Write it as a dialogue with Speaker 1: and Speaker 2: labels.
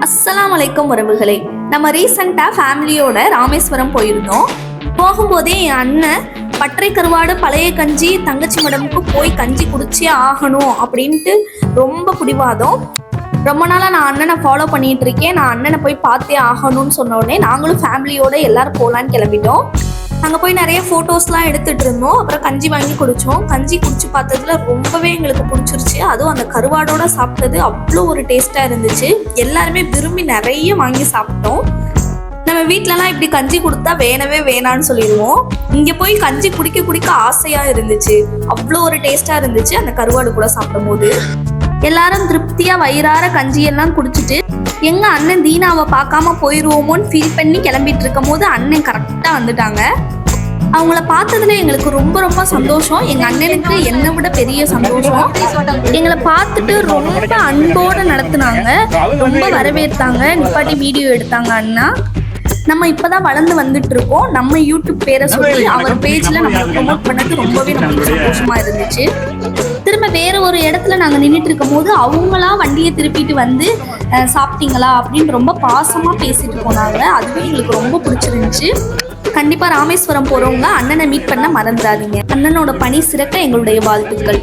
Speaker 1: அஸ்ஸலாமு அலைக்கும் உறவுகளே, நம்ம ரீசெண்டாக ஃபேமிலியோட ராமேஸ்வரம் போயிருந்தோம். போகும்போதே என் அண்ணன் பற்றை கருவாடு பழைய கஞ்சி தங்கச்சி மடமுக்கு போய் கஞ்சி குடிச்சே ஆகணும் அப்படின்ட்டு ரொம்ப பிடிவாதம். ரொம்ப நாளாக நான் அண்ணனை ஃபாலோ பண்ணிட்டு இருக்கேன். நான் அண்ணனை போய் பார்த்தே ஆகணும்னு சொன்ன உடனே நாங்களும் ஃபேமிலியோட எல்லாரும் போகலான்னு கிளம்பிட்டோம். அங்கே போய் நிறைய ஃபோட்டோஸ்லாம் எடுத்துகிட்டு இருந்தோம். அப்புறம் கஞ்சி வாங்கி குடித்தோம். கஞ்சி குடிச்சு பார்த்ததுல ரொம்பவே எங்களுக்கு பிடிச்சிருச்சு. அதுவும் அந்த கருவாடோட சாப்பிட்டது அவ்வளோ ஒரு டேஸ்ட்டாக இருந்துச்சு. எல்லாருமே விரும்பி நிறைய வாங்கி சாப்பிட்டோம். நம்ம வீட்டிலலாம் இப்படி கஞ்சி கொடுத்தா வேணவே வேணான்னு சொல்லிடுவோம். இங்கே போய் கஞ்சி குடிக்க குடிக்க ஆசையாக இருந்துச்சு. அவ்வளோ ஒரு டேஸ்ட்டாக இருந்துச்சு அந்த கருவாடு கூட சாப்பிடும் போது. எல்லாரும் திருப்தியாக வயிறார கஞ்சியெல்லாம் குடிச்சிட்டு எங்கள் அண்ணன் தீனாவை பார்க்காம போயிடுவோமோன்னு ஃபீல் பண்ணி கிளம்பிட்டு இருக்கும் போது அண்ணன் கரெக்டாக வந்துட்டாங்க. அவங்கள பார்த்ததுல எங்களுக்கு ரொம்ப ரொம்ப சந்தோஷம். எங்கள் அண்ணனுக்கு என்னை விட பெரிய சந்தோஷம். எங்களை பார்த்துட்டு ரொம்ப அன்போடு நடத்துனாங்க, ரொம்ப வரவேற்றாங்க, நிப்பாட்டி வீடியோ எடுத்தாங்க. அண்ணா நம்ம இப்போதான் வளர்ந்து வந்துட்டு இருக்கோம். நம்ம யூடியூப் பேரை சொல்லி அவர் பேஜில் நம்ம ப்ரொமோட் பண்ணது ரொம்பவே நமக்கு சந்தோஷமாக இருந்துச்சு. திரும்ப வேறு ஒரு இடத்துல நாங்கள் நின்றுட்டு இருக்கும் போது அவங்களா வண்டியை திருப்பிட்டு வந்து சாப்பிட்டீங்களா அப்படின்னு ரொம்ப பாசமாக பேசிட்டு போனாங்க. அதுவே எங்களுக்கு ரொம்ப பிடிச்சிருந்துச்சு. கண்டிப்பாக ராமேஸ்வரம் போகிறவங்க அண்ணனை மீட் பண்ண மறந்துடாதீங்க. அண்ணனோட பணி சிறக்க எங்களுடைய வாழ்த்துக்கள்.